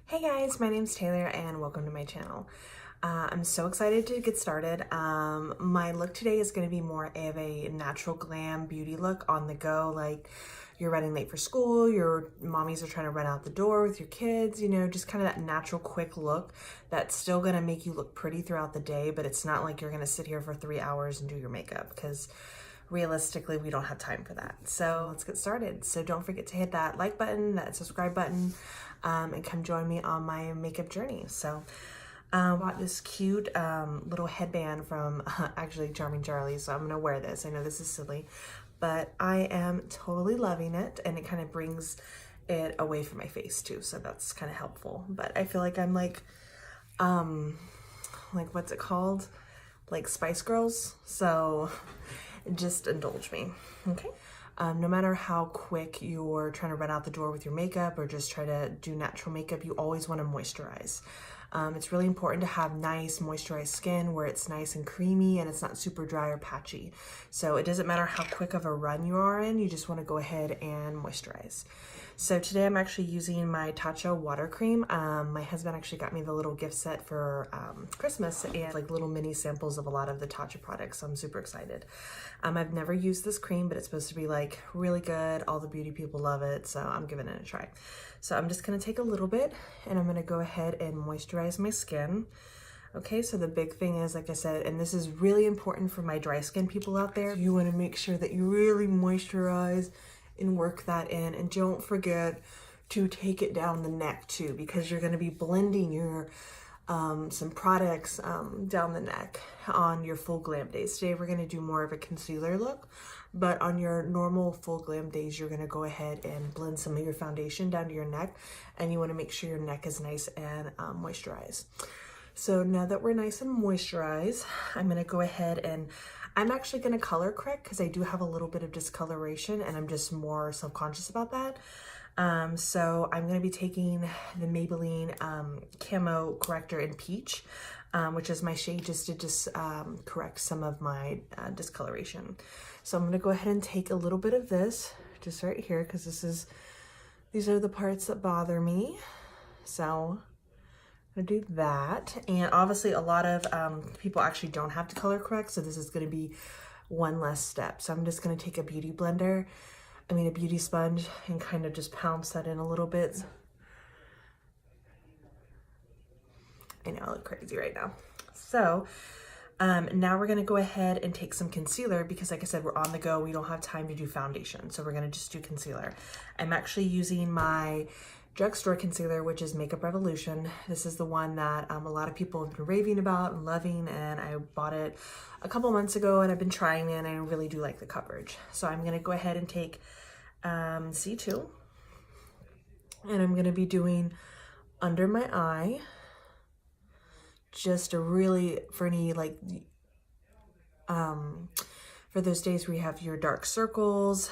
Hey guys, my name's Taylor and welcome to my channel. I'm so excited to get started. My look today is going to be more of a natural glam beauty look on the go, like you're running late for school, your mommies are trying to run out the door with your kids, you know, just kind of that natural quick look that's still going to make you look pretty throughout the day, but it's not like you're going to sit here for 3 hours and do your makeup because realistically we don't have time for that. So let's get started. So don't forget to hit that like button, that subscribe button, and come join me on my makeup journey. So I bought this cute little headband from actually Charming Charlie, so I'm gonna wear this. I know this is silly, but I am totally loving it, and it kind of brings it away from my face too, so that's kind of helpful. But I feel like I'm like what's it called? Like Spice Girls, so just indulge me, okay? No matter how quick you're trying to run out the door with your makeup or just try to do natural makeup, you always want to moisturize. It's really important to have nice moisturized skin where it's nice and creamy and it's not super dry or patchy. So it doesn't matter how quick of a run you are in, you just want to go ahead and moisturize. So today I'm actually using my Tatcha water cream. My husband actually got me the little gift set for Christmas and like little mini samples of a lot of the Tatcha products. So I'm super excited. I've never used this cream, but it's supposed to be like really good. All the beauty people love it, so I'm giving it a try. So I'm just gonna take a little bit and I'm gonna go ahead and moisturize my skin. Okay, so the big thing is, like I said, and this is really important for my dry skin people out there, you wanna make sure that you really moisturize and work that in, and don't forget to take it down the neck too, because you're going to be blending your some products down the neck on your full glam days. Today we're going to do more of a concealer look, but on your normal full glam days you're going to go ahead and blend some of your foundation down to your neck, and you want to make sure your neck is nice and moisturized. So now that we're nice and moisturized, I'm going to go ahead and I'm actually going to color correct because I do have a little bit of discoloration and I'm just more self-conscious about that. So I'm going to be taking the Maybelline Camo Corrector in Peach, which is my shade, just to correct some of my discoloration. So I'm going to go ahead and take a little bit of this just right here because these are the parts that bother me. So I'm gonna do that, and obviously a lot of people actually don't have to color correct, so this is going to be one less step. So I'm just going to take a beauty sponge, and kind of just pounce that in a little bit. I know I look crazy right now. So now we're going to go ahead and take some concealer because, like I said, we're on the go. We don't have time to do foundation, so we're going to just do concealer. I'm actually using my drugstore concealer, which is Makeup Revolution. This is the one that a lot of people have been raving about and loving, and I bought it a couple months ago and I've been trying it and I really do like the coverage. So I'm going to go ahead and take C2, and I'm going to be doing under my eye, just a really, for any like for those days where you have your dark circles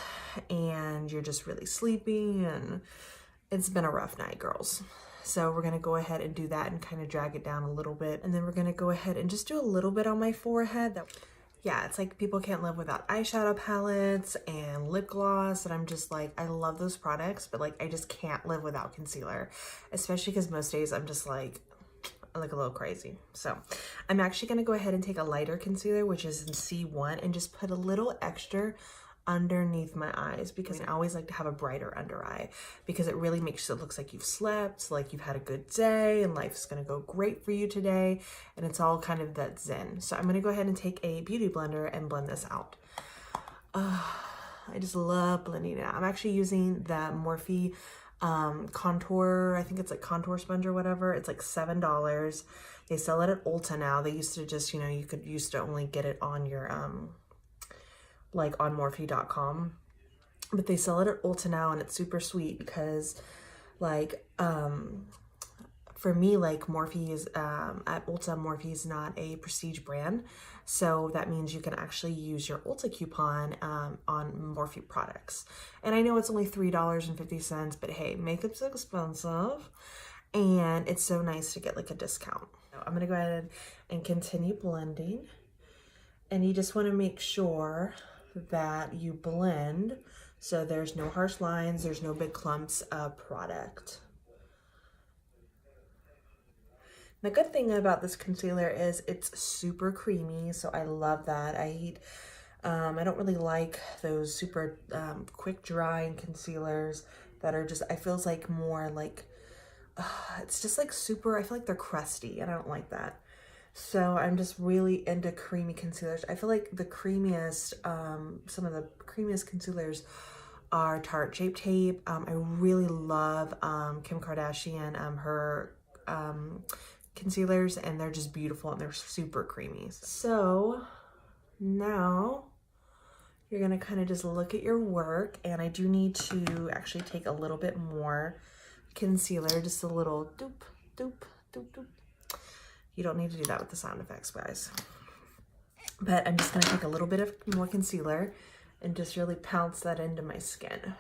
and you're just really sleepy and it's been a rough night, girls. So we're gonna go ahead and do that and kind of drag it down a little bit. And then we're gonna go ahead and just do a little bit on my forehead. Yeah, it's like people can't live without eyeshadow palettes and lip gloss. And I'm just like, I love those products, but like, I just can't live without concealer, especially because most days I'm just like, I look a little crazy. So I'm actually gonna go ahead and take a lighter concealer, which is in C1, and just put a little extra underneath my eyes, because I always like to have a brighter under eye because it really makes it look like you've slept, like you've had a good day and life's gonna go great for you today, and it's all kind of that zen. So I'm gonna go ahead and take a beauty blender and blend this out. I just love blending it out. I'm actually using the Morphe contour, I think it's like contour sponge or whatever. It's like $7. They sell it at Ulta now. They used to just, you know, you used to only get it on your like on Morphe.com, but they sell it at Ulta now, and it's super sweet because like for me, like Morphe is at Ulta, Morphe is not a prestige brand, so that means you can actually use your Ulta coupon on Morphe products. And I know it's only $3.50, but hey, makeup's expensive and it's so nice to get like a discount. So I'm gonna go ahead and continue blending, and you just want to make sure that you blend so there's no harsh lines, there's no big clumps of product. The good thing about this concealer is it's super creamy, so I love that. I don't really like those super quick drying concealers that are just, I feels like more like, it's just like super, I feel like they're crusty and I don't like that. So I'm just really into creamy concealers. I feel like the creamiest, some of the creamiest concealers are Tarte Shape Tape. I really love Kim Kardashian, her concealers, and they're just beautiful and they're super creamy. So now you're gonna kind of just look at your work, and I do need to actually take a little bit more concealer, just a little doop, doop, doop, doop. You don't need to do that with the sound effects, guys. But I'm just gonna take a little bit of more concealer and just really pounce that into my skin.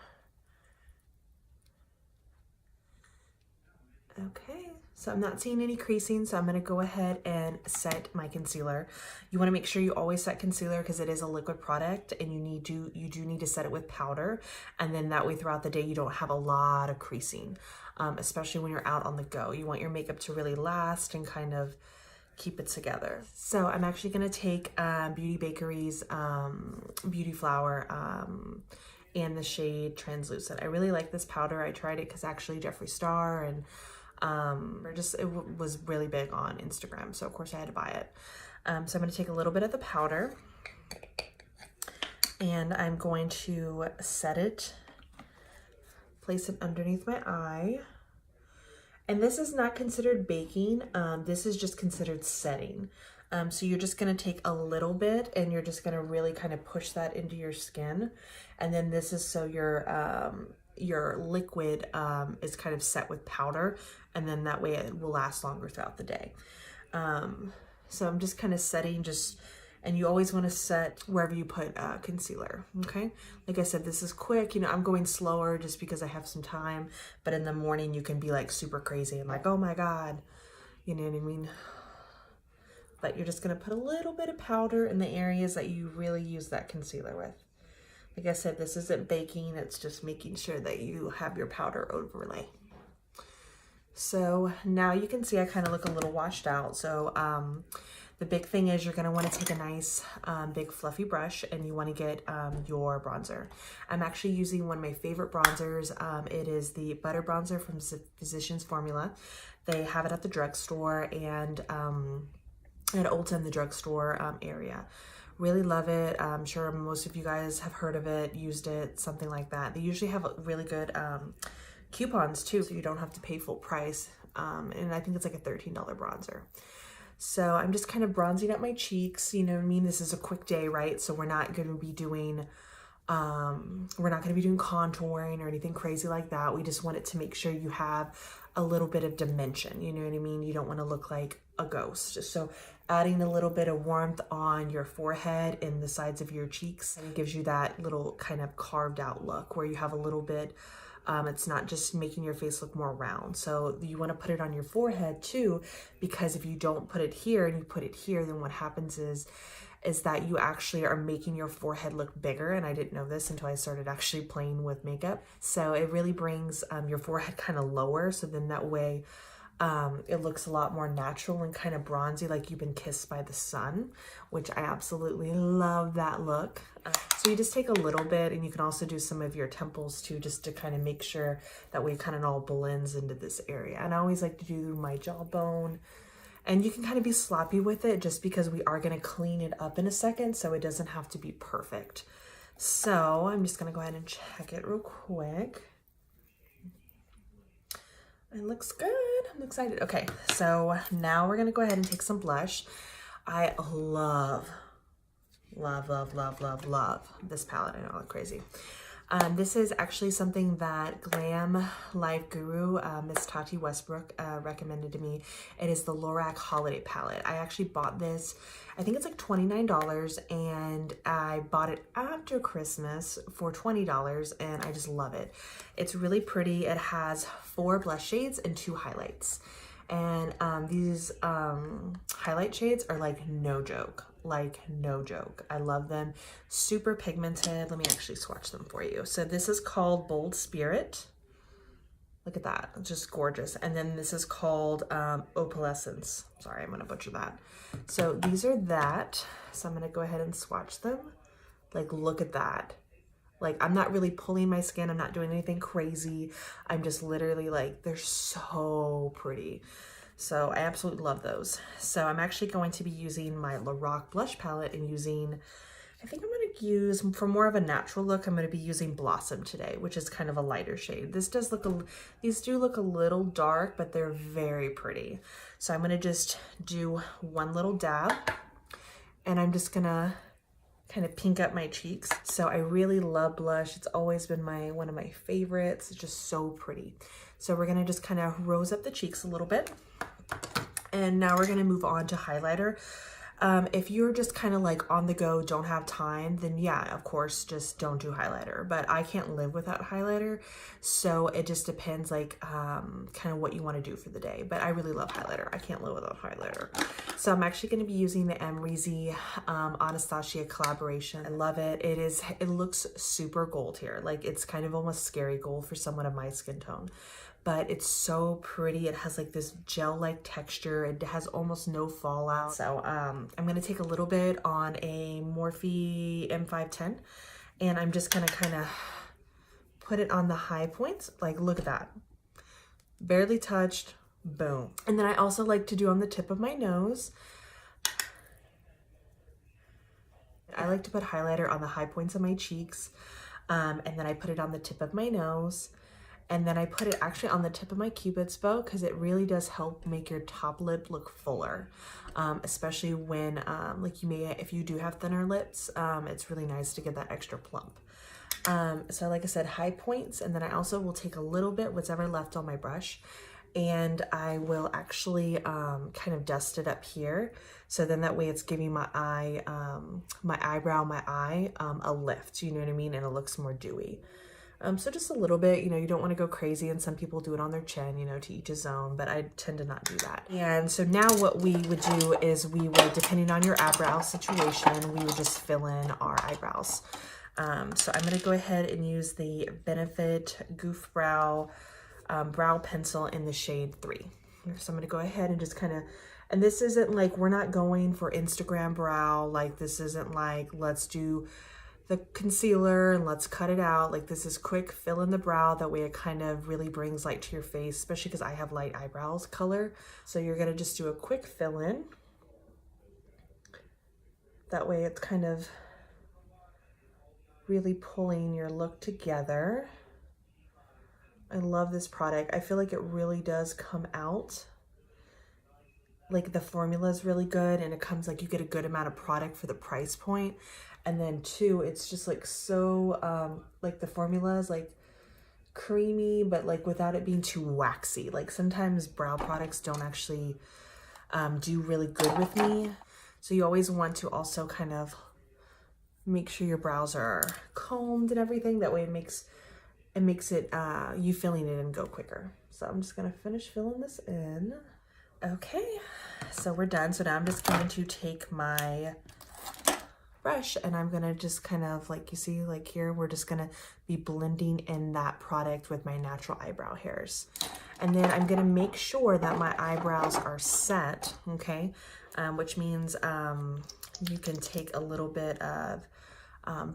Okay, so I'm not seeing any creasing, so I'm gonna go ahead and set my concealer. You wanna make sure you always set concealer because it is a liquid product, and you do need to set it with powder, and then that way throughout the day you don't have a lot of creasing, especially when you're out on the go. You want your makeup to really last and kind of keep it together. So I'm actually gonna take Beauty Bakerie's Beauty Flower in the shade Translucent. I really like this powder. I tried it because actually Jeffree Star and it was really big on Instagram, so of course I had to buy it. So I'm going to take a little bit of the powder and I'm going to set it, place it underneath my eye. And this is not considered baking, this is just considered setting. So you're just gonna take a little bit and you're just gonna really kind of push that into your skin. And then this is so your liquid is kind of set with powder, and then that way it will last longer throughout the day. So I'm just kind of setting and you always want to set wherever you put concealer, okay? Like I said, this is quick, you know, I'm going slower just because I have some time, but in the morning you can be like super crazy and like, oh my God, you know what I mean? But you're just gonna put a little bit of powder in the areas that you really use that concealer with. Like I said, this isn't baking, it's just making sure that you have your powder overlay. So now you can see I kind of look a little washed out. So the big thing is you're gonna wanna take a nice big fluffy brush and you wanna get your bronzer. I'm actually using one of my favorite bronzers. It is the Butter Bronzer from Physicians Formula. They have it at the drugstore and at Ulta in the drugstore area. Really love it. I'm sure most of you guys have heard of it, used it, something like that. They usually have really good coupons too, so you don't have to pay full price. And I think it's like a $13 bronzer. So I'm just kind of bronzing up my cheeks, you know what I mean? This is a quick day, right? So we're not gonna be doing contouring or anything crazy like that. We just want it to make sure you have a little bit of dimension, you know what I mean? You don't want to look like a ghost. So adding a little bit of warmth on your forehead and the sides of your cheeks, and it gives you that little kind of carved out look where you have a little bit, it's not just making your face look more round. So you want to put it on your forehead too, because if you don't put it here and you put it here, then what happens is that you actually are making your forehead look bigger. And I didn't know this until I started actually playing with makeup. So it really brings your forehead kind of lower. So then that way it looks a lot more natural and kind of bronzy, like you've been kissed by the sun, which I absolutely love that look. So you just take a little bit, and you can also do some of your temples too, just to kind of make sure that way it kind of all blends into this area. And I always like to do my jawbone. And you can kind of be sloppy with it just because we are going to clean it up in a second, so it doesn't have to be perfect. So I'm just going to go ahead and check it real quick. It looks good. I'm excited. Okay, so now we're going to go ahead and take some blush. I love this palette. I know, I look crazy. This is actually something that Glam Life Guru, Miss Tati Westbrook, recommended to me. It is the Lorac Holiday Palette. I actually bought this, I think it's like $29, and I bought it after Christmas for $20, and I just love it. It's really pretty. It has 4 blush shades and 2 highlights. And these highlight shades are like no joke. Like no joke. I love them. Super pigmented. Let me actually swatch them for you. So this is called Bold Spirit. Look at that, it's just gorgeous. And then this is called Opalescence. Sorry, I'm gonna butcher that. So these are that. So I'm gonna go ahead and swatch them. Like, look at that. Like, I'm not really pulling my skin. I'm not doing anything crazy. I'm just literally like, they're so pretty. So I absolutely love those. So I'm actually going to be using my Lorac blush palette and using, I think I'm going to use, for more of a natural look, I'm going to be using Blossom today, which is kind of a lighter shade. This does look, these do look a little dark, but they're very pretty. So I'm going to just do one little dab, and I'm just going to kind of pink up my cheeks. So I really love blush. It's always been one of my favorites. It's just so pretty. So we're going to just kind of rose up the cheeks a little bit. And now we're going to move on to highlighter. If you're just kind of like on the go, don't have time, then yeah, of course, just don't do highlighter. But I can't live without highlighter. So it just depends like kind of what you want to do for the day. But I really love highlighter. I can't live without highlighter. So I'm actually going to be using the Amerzy Anastasia collaboration. I love it. It looks super gold here. Like, it's kind of almost scary gold for someone of my skin tone. But it's so pretty. It has like this gel-like texture. It has almost no fallout. So I'm gonna take a little bit on a Morphe M510, and I'm just gonna kind of put it on the high points. Like, look at that. Barely touched, boom. And then I also like to do on the tip of my nose. I like to put highlighter on the high points of my cheeks, and then I put it on the tip of my nose. And then I put it actually on the tip of my Cupid's bow, because it really does help make your top lip look fuller, especially when like if you do have thinner lips, it's really nice to get that extra plump. So like I said, high points, and then I also will take a little bit, whatever left on my brush, and I will actually kind of dust it up here. So then that way it's giving my eye, my eye a lift, you know what I mean? And it looks more dewy. So just a little bit, you know, you don't want to go crazy, and some people do it on their chin, you know, to each his own, but I tend to not do that. And so now what we would do is we would, depending on your eyebrow situation, we would just fill in our eyebrows. So I'm going to go ahead and use the Benefit Goof Brow pencil in the shade 3. So I'm going to go ahead and just kind of, and this isn't like, we're not going for Instagram brow. Like, this isn't like, let's do the concealer and let's cut it out. Like, this is quick fill in the brow. That way it kind of really brings light to your face, especially because I have light eyebrows color. So you're going to just do a quick fill in. That way it's kind of really pulling your look together. I love this product. I feel like it really does come out. Like, the formula is really good, and it comes like you get a good amount of product for the price point. And then too, it's just like so, like the formula is like creamy, but like without it being too waxy. Like, sometimes brow products don't actually do really good with me. So you always want to also kind of make sure your brows are combed and everything. That way it makes it, you filling it in go quicker. So I'm just gonna finish filling this in. Okay, so we're done. So now I'm just going to take my brush, and I'm gonna just kind of, like, you see, like here, we're just gonna be blending in that product with my natural eyebrow hairs. And then I'm gonna make sure that my eyebrows are set, okay? Which means you can take a little bit of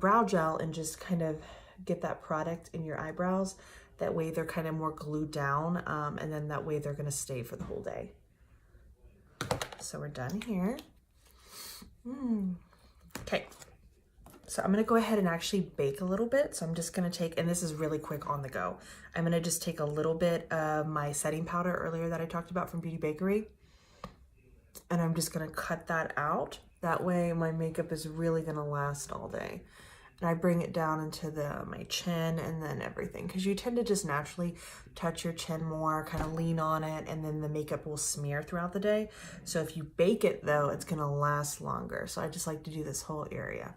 brow gel and just kind of get that product in your eyebrows. That way they're kind of more glued down, and then that way they're gonna stay for the whole day. So we're done here. Okay, so I'm gonna go ahead and actually bake a little bit. So I'm just gonna take, and this is really quick on the go, I'm gonna just take a little bit of my setting powder earlier that I talked about from Bakerie, and I'm just gonna cut that out. That way my makeup is really gonna last all day. And I bring it down into my chin and then everything, because you tend to just naturally touch your chin more, kind of lean on it, and then the makeup will smear throughout the day. So if you bake it though, it's gonna last longer. So I just like to do this whole area.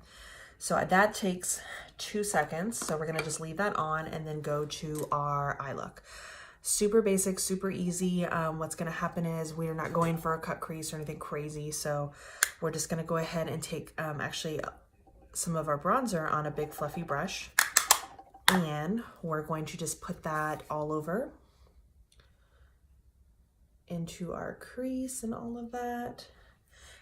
So that takes 2 seconds. So we're gonna just leave that on and then go to our eye look. Super basic, super easy. What's gonna happen is we're not going for a cut crease or anything crazy. So we're just gonna go ahead and take actually some of our bronzer on a big fluffy brush, and we're going to just put that all over. into our crease and all of that.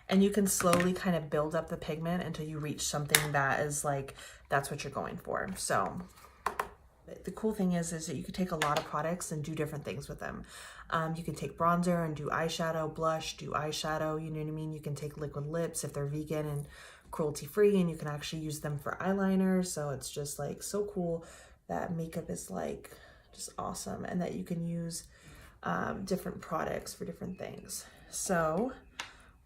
And you can slowly kind of build up the pigment until you reach something that is like, that's what you're going for. So the cool thing is that you can take a lot of products and do different things with them. You can take bronzer and do eyeshadow, blush, do eyeshadow, you know what I mean? You can take liquid lips if they're vegan and cruelty free, and you can actually use them for eyeliner. So it's just like so cool that makeup is like just awesome, and that you can use different products for different things. So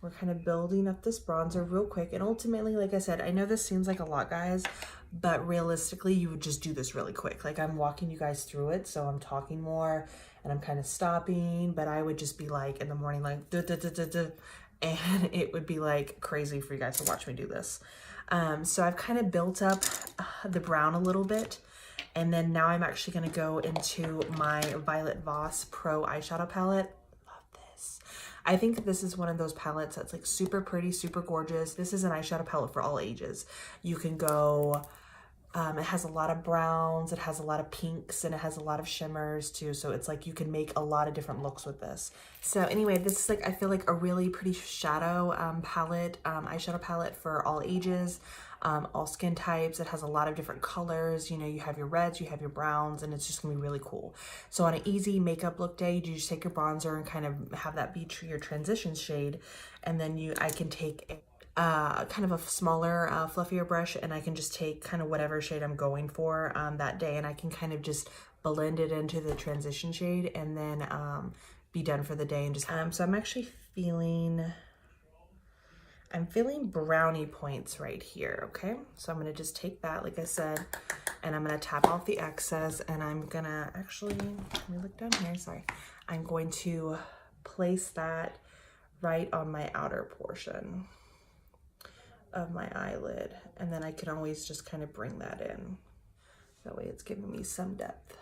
we're kind of building up this bronzer real quick. And ultimately, like I said, I know this seems like a lot, guys, but realistically, you would just do this really quick. Like I'm walking you guys through it, so I'm talking more and I'm kind of stopping, but I would just be like in the morning, like, duh, duh, duh, duh, duh, and it would be like crazy for you guys to watch me do this. So I've kind of built up the brown a little bit. And then now I'm actually gonna go into my Violet Voss Pro eyeshadow palette. I think this is one of those palettes that's like super pretty, super gorgeous. This is an eyeshadow palette for all ages. You can go, it has a lot of browns, it has a lot of pinks, and it has a lot of shimmers too. So it's like you can make a lot of different looks with this. So anyway, this is like, I feel like a really pretty shadow palette, eyeshadow palette for all ages. All skin types. It has a lot of different colors. You know, you have your reds, you have your browns, and it's just gonna be really cool. So on an easy makeup look day, you just take your bronzer and kind of have that be your transition shade, and then I can take a kind of a smaller, fluffier brush, and I can just take kind of whatever shade I'm going for that day, and I can kind of just blend it into the transition shade, and then be done for the day. And just so I'm actually feeling brownie points right here, okay? So I'm gonna just take that, like I said, and I'm gonna tap off the excess, and I'm gonna actually, let me look down here, sorry. I'm going to place that right on my outer portion of my eyelid, and then I can always just kind of bring that in. That way it's giving me some depth.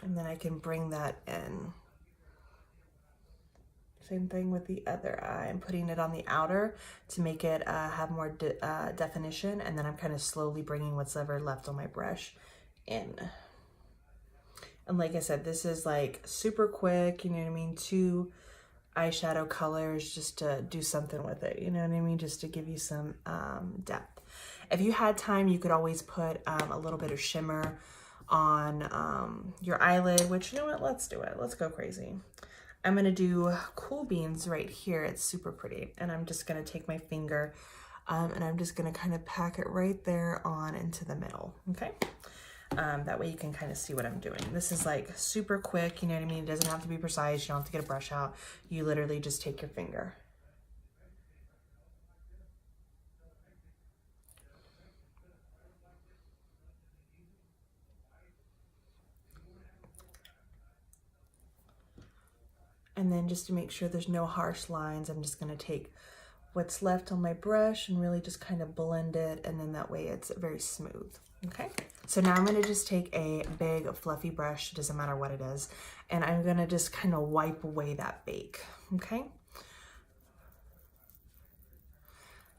And then I can bring that in. Same thing with the other eye. I'm putting it on the outer to make it have more definition, and then I'm kind of slowly bringing what's ever left on my brush in. And like I said, this is like super quick, you know what I mean? 2 eyeshadow colors just to do something with it, you know what I mean? Just to give you some depth. If you had time, you could always put a little bit of shimmer on your eyelid, which, you know what, let's do it. Let's go crazy. I'm gonna do Cool Beans right here. It's super pretty. And I'm just gonna take my finger and I'm just gonna kind of pack it right there on into the middle, okay? That way you can kind of see what I'm doing. This is like super quick, you know what I mean? It doesn't have to be precise. You don't have to get a brush out. You literally just take your finger. And then just to make sure there's no harsh lines, I'm just gonna take what's left on my brush and really just kind of blend it, and then that way it's very smooth, okay? So now I'm gonna just take a big fluffy brush, doesn't matter what it is, and I'm gonna just kind of wipe away that bake, okay?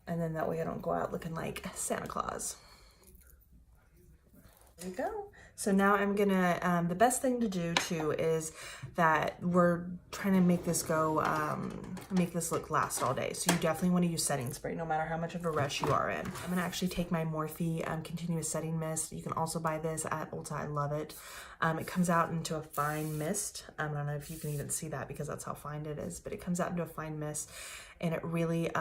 And then that way I don't go out looking like Santa Claus. There we go. So now I'm gonna, the best thing to do too is that we're trying to make this go, make this look last all day. So you definitely wanna use setting spray no matter how much of a rush you are in. I'm gonna actually take my Morphe Continuous Setting Mist. You can also buy this at Ulta, I love it. It comes out into a fine mist. I don't know if you can even see that because that's how fine it is, but it comes out into a fine mist, and it really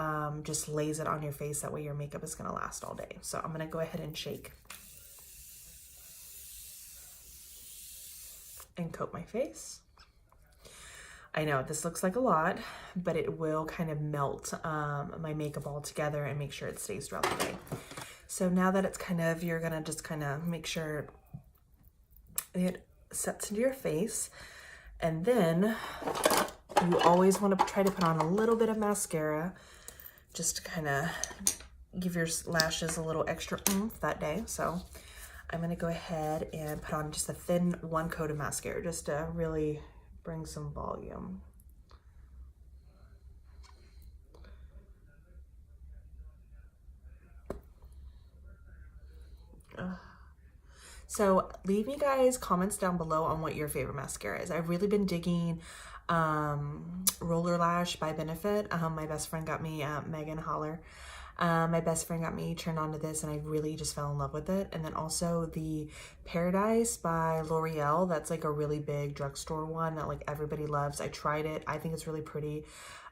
just lays it on your face. That way your makeup is gonna last all day. So I'm gonna go ahead and shake and coat my face. I know this looks like a lot, but it will kind of melt my makeup all together and make sure it stays throughout the day. So now that it's kind of, you're gonna just kind of make sure it sets into your face, and then you always want to try to put on a little bit of mascara just to kind of give your lashes a little extra oomph that day. So I'm gonna go ahead and put on just a thin 1 coat of mascara just to really bring some volume. So leave me guys comments down below on what your favorite mascara is. I've really been digging Roller Lash by Benefit. My best friend got me, Megan Holler. My best friend got me turned on to this and I really just fell in love with it. And then also the Paradise by L'Oreal. That's like a really big drugstore one that like everybody loves. I tried it. I think it's really pretty.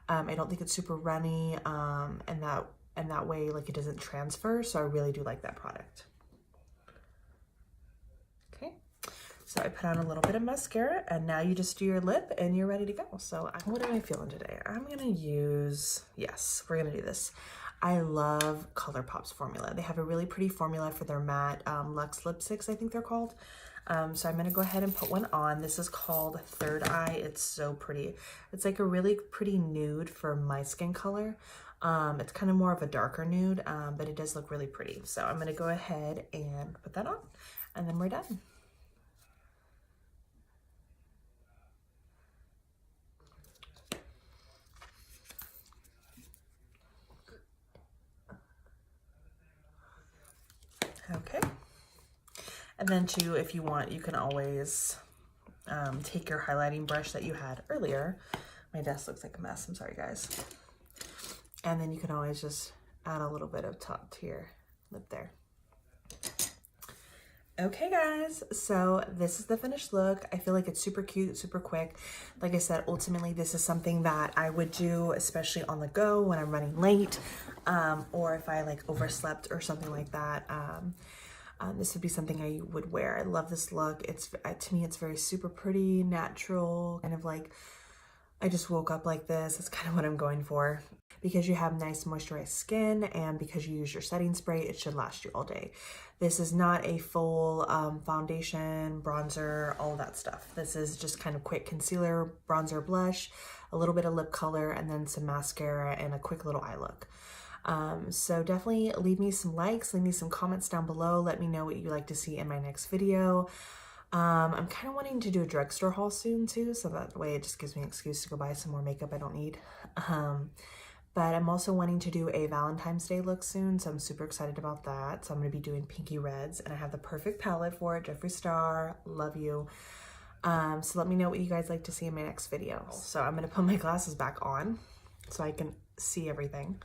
I don't think it's super runny, and that way like it doesn't transfer. So I really do like that product. Okay. So I put on a little bit of mascara and now you just do your lip and you're ready to go. So what am I feeling today? I'm going to use, yes, we're going to do this. I love ColourPop's formula. They have a really pretty formula for their matte Luxe lipsticks, I think they're called. So I'm going to go ahead and put one on. This is called Third Eye. It's so pretty. It's like a really pretty nude for my skin color. It's kind of more of a darker nude, but it does look really pretty. So I'm going to go ahead and put that on and then we're done. Okay. And then too, if you want, you can always take your highlighting brush that you had earlier. My desk looks like a mess. I'm sorry, guys. And then you can always just add a little bit of top to your lip there. Okay, guys, so this is the finished look. I feel like it's super cute, super quick. Like I said, ultimately, this is something that I would do, especially on the go when I'm running late, or if I like overslept or something like that. This would be something I would wear. I love this look. It's to me, it's very super pretty, natural, kind of like I just woke up like this. That's kind of what I'm going for. Because you have nice moisturized skin and because you use your setting spray, it should last you all day. This is not a full foundation, bronzer, all that stuff. This is just kind of quick concealer, bronzer, blush, a little bit of lip color, and then some mascara and a quick little eye look. So definitely leave me some likes, leave me some comments down below. Let me know what you'd like to see in my next video. I'm kind of wanting to do a drugstore haul soon too, so that way it just gives me an excuse to go buy some more makeup I don't need. But I'm also wanting to do a Valentine's Day look soon, so I'm super excited about that. So I'm going to be doing pinky reds, and I have the perfect palette for it. Jeffree Star, love you. So let me know what you guys like to see in my next video. So I'm going to put my glasses back on so I can see everything.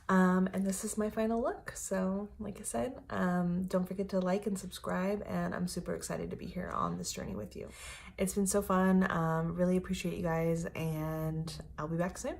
And this is my final look. So like I said, don't forget to like and subscribe, and I'm super excited to be here on this journey with you. It's been so fun. Really appreciate you guys, and I'll be back soon.